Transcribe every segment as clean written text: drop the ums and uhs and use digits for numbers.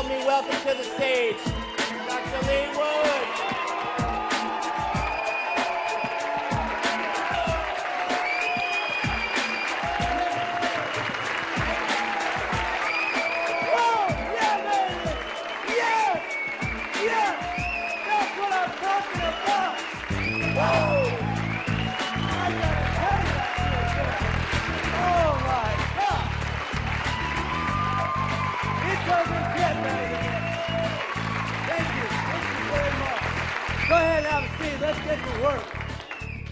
help me welcome to the stage Dr. Lee Wood. Oh, yeah, baby. Yes. Yes. That's what I'm talking about. Woo. I gotta tell you that. Oh, my God. It doesn't get better than this. Thank you. Thank you very much. Go ahead and have a seat. Let's get to work.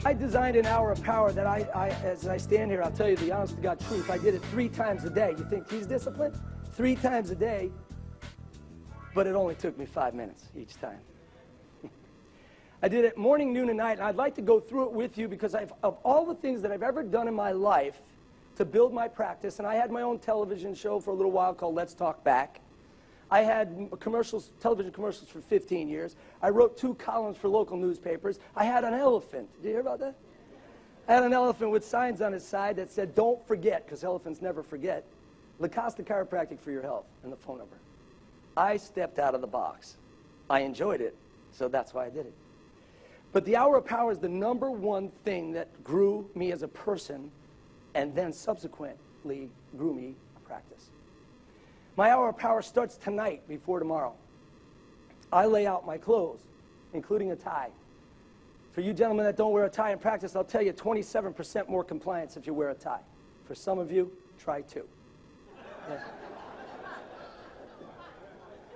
I designed an hour of power that as I stand here, I'll tell you the honest to God truth. I did it 3 times a day. You think he's disciplined? 3 times a day, but it only took me 5 minutes each time. I did it morning, noon, and night, and I'd like to go through it with you because of all the things that I've ever done in my life to build my practice, and I had my own television show for a little while called Let's Talk Back. I had television commercials for 15 years. I wrote 2 columns for local newspapers. I had an elephant. Did you hear about that? I had an elephant with signs on his side that said, "Don't forget," because elephants never forget, LaCosta Chiropractic for your health, and the phone number. I stepped out of the box. I enjoyed it, so that's why I did it. But the Hour of Power is the #1 thing that grew me as a person and then subsequently grew me a practice. My Hour of Power starts tonight before tomorrow. I lay out my clothes, including a tie. For you gentlemen that don't wear a tie in practice, I'll tell you 27% more compliance if you wear a tie. For some of you, try 2. Yeah.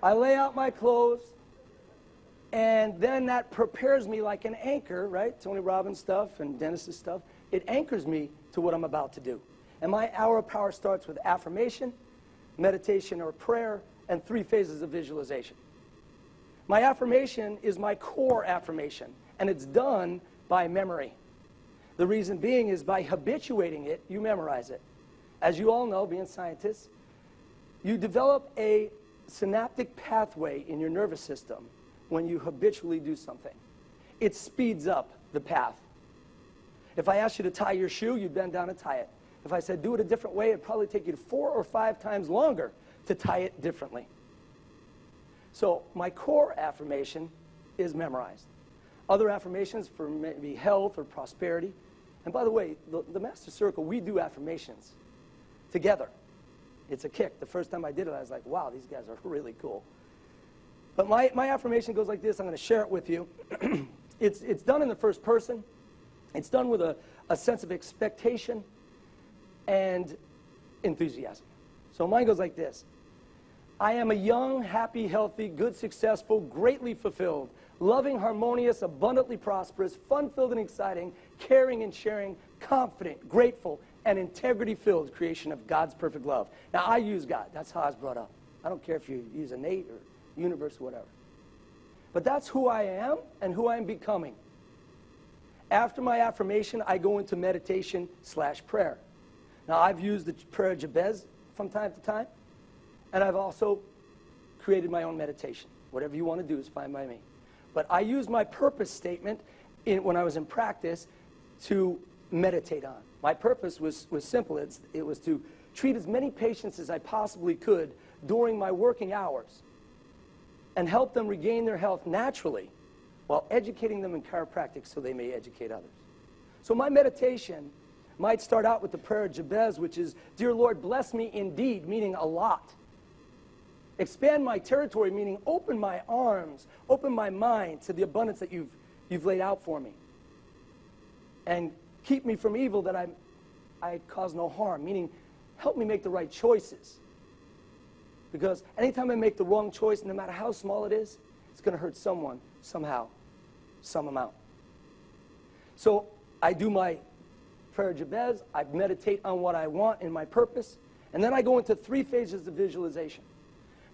I lay out my clothes, and then that prepares me like an anchor, right? Tony Robbins stuff and Dennis's stuff. It anchors me to what I'm about to do. And my Hour of Power starts with affirmation, meditation or prayer, and 3 phases of visualization. My affirmation is my core affirmation, and it's done by memory. The reason being is by habituating it, you memorize it. As you all know, being scientists, you develop a synaptic pathway in your nervous system when you habitually do something. It speeds up the path. If I asked you to tie your shoe, you'd bend down and tie it. If I said do it a different way, it'd probably take you 4 or 5 times longer to tie it differently. So my core affirmation is memorized. Other affirmations for maybe health or prosperity. And by the way, the Master Circle, we do affirmations together. It's a kick. The first time I did it, I was like, wow, these guys are really cool. But my affirmation goes like this. I'm going to share it with you. It's done in the first person. It's done with a sense of expectation and enthusiasm. So mine goes like this. I am a young, happy, healthy, good, successful, greatly fulfilled, loving, harmonious, abundantly prosperous, fun-filled and exciting, caring and sharing, confident, grateful, and integrity-filled creation of God's perfect love. Now, I use God. That's how I was brought up. I don't care if you use innate or universe or whatever. But that's who I am and who I am becoming. After my affirmation, I go into meditation/prayer. Now, I've used the prayer of Jabez from time to time, and I've also created my own meditation. Whatever you want to do is fine by me. But I used my purpose statement when I was in practice to meditate on. My purpose was simple. It was to treat as many patients as I possibly could during my working hours and help them regain their health naturally while educating them in chiropractic so they may educate others. So my meditation might start out with the prayer of Jabez, which is, "Dear Lord, bless me indeed," meaning a lot. "Expand my territory," meaning open my arms, open my mind to the abundance that you've laid out for me. And keep me from evil that I cause no harm, meaning help me make the right choices. Because anytime I make the wrong choice, no matter how small it is, it's going to hurt someone, somehow, some amount. So I do my prayer of Jabez, I meditate on what I want in my purpose, and then I go into 3 phases of visualization.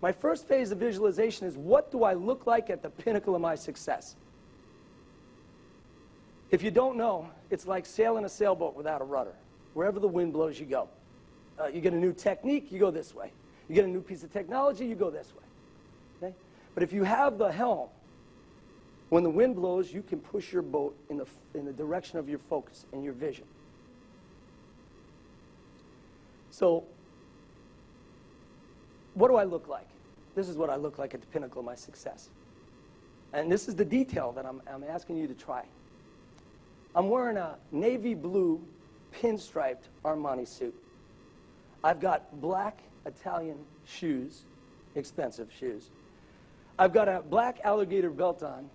My first phase of visualization is, what do I look like at the pinnacle of my success? If you don't know, it's like sailing a sailboat without a rudder. Wherever the wind blows, you go. You get a new technique, you go this way. You get a new piece of technology, you go this way. Okay? But if you have the helm, when the wind blows, you can push your boat in the direction of your focus and your vision. So, what do I look like? this is what I look like at the pinnacle of my success. And this is the detail that I'm asking you to try. I'm wearing a navy blue pinstriped Armani suit. I've got black Italian shoes, expensive shoes. I've got a black alligator belt on,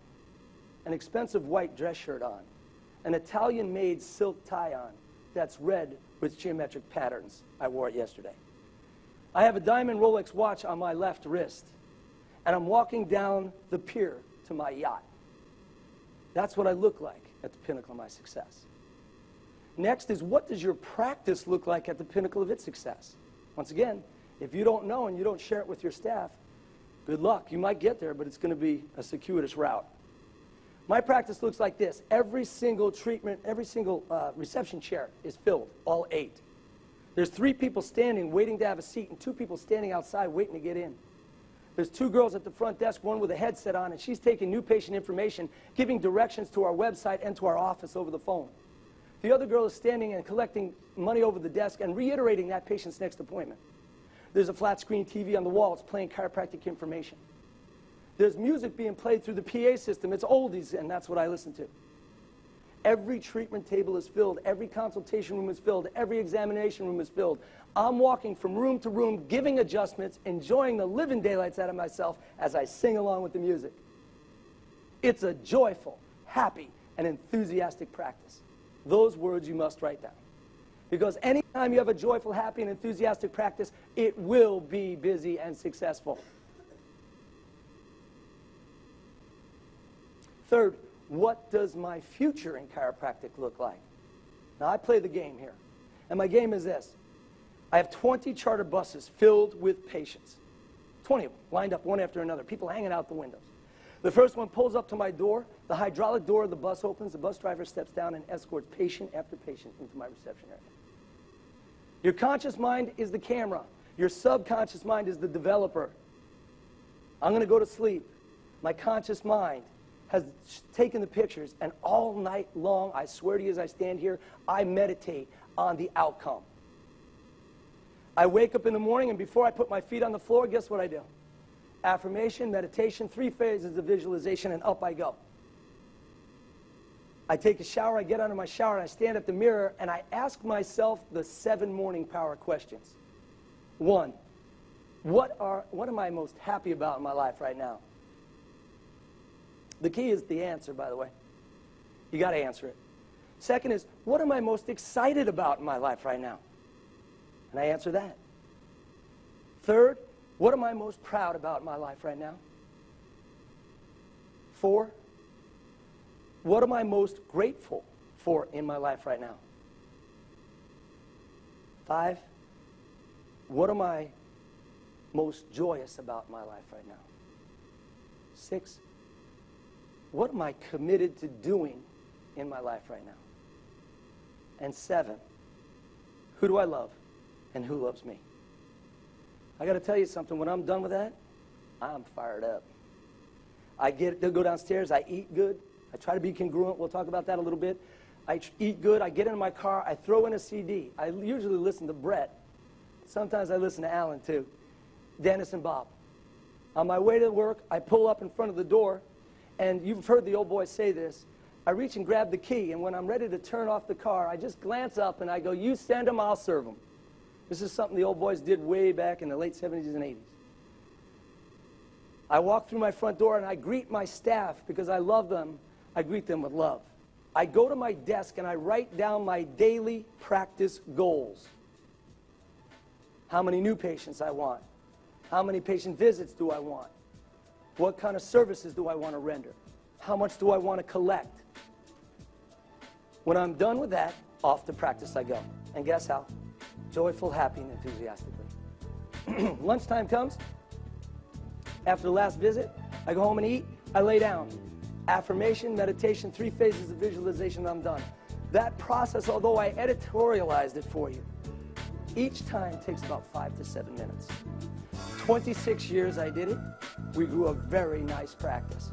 an expensive white dress shirt on, an Italian-made silk tie on that's red with geometric patterns. I wore it yesterday. I have a diamond Rolex watch on my left wrist, and I'm walking down the pier to my yacht. That's what I look like at the pinnacle of my success. Next is, what does your practice look like at the pinnacle of its success? Once again, if you don't know and you don't share it with your staff, good luck. You might get there, but it's going to be a circuitous route. My practice looks like this. Every single treatment, every single reception chair is filled, all 8. There's 3 people standing waiting to have a seat and 2 people standing outside waiting to get in. There's 2 girls at the front desk, one with a headset on, and she's taking new patient information, giving directions to our website and to our office over the phone. The other girl is standing and collecting money over the desk and reiterating that patient's next appointment. There's a flat screen TV on the wall. It's playing chiropractic information. There's music being played through the PA system. It's oldies, and that's what I listen to. Every treatment table is filled. Every consultation room is filled. Every examination room is filled. I'm walking from room to room, giving adjustments, enjoying the living daylights out of myself as I sing along with the music. It's a joyful, happy, and enthusiastic practice. Those words you must write down. Because anytime you have a joyful, happy, and enthusiastic practice, it will be busy and successful. Third, what does my future in chiropractic look like? Now, I play the game here. And my game is this. I have 20 charter buses filled with patients. 20 of them, lined up one after another, people hanging out the windows. The first one pulls up to my door. The hydraulic door of the bus opens. The bus driver steps down and escorts patient after patient into my reception area. Your conscious mind is the camera. Your subconscious mind is the developer. I'm going to go to sleep. My conscious mind has taken the pictures, and all night long, I swear to you as I stand here, I meditate on the outcome. I wake up in the morning, and before I put my feet on the floor, guess what I do? Affirmation, meditation, 3 phases of visualization, and up I go. I take a shower, I get out of my shower, and I stand at the mirror, and I ask myself the 7 morning power questions. 1, what am I most happy about in my life right now? The key is the answer, by the way. You got to answer it. Second is, what am I most excited about in my life right now? And I answer that. Third, what am I most proud about in my life right now? 4, what am I most grateful for in my life right now? 5, what am I most joyous about in my life right now? 6, what am I committed to doing in my life right now? And 7, who do I love and who loves me? I got to tell you something. When I'm done with that, I'm fired up. They'll go downstairs. I eat good. I try to be congruent. We'll talk about that a little bit. I eat good. I get in my car. I throw in a CD. I usually listen to Brett. Sometimes I listen to Alan, too. Dennis and Bob. On my way to work, I pull up in front of the door, and you've heard the old boys say this. I reach and grab the key, and when I'm ready to turn off the car, I just glance up and I go, you send them, I'll serve them. This is something the old boys did way back in the late 70s and 80s. I walk through my front door and I greet my staff because I love them. I greet them with love. I go to my desk and I write down my daily practice goals. How many new patients I want. How many patient visits do I want? What kind of services do I want to render? How much do I want to collect? When I'm done with that, off to practice I go. And guess how? Joyful, happy, and enthusiastically. Lunchtime comes. After the last visit, I go home and eat. I lay down. Affirmation, meditation, 3 phases of visualization, I'm done. That process, although I editorialized it for you, each time takes about 5 to 7 minutes. 26 years I did it. We grew a very nice practice.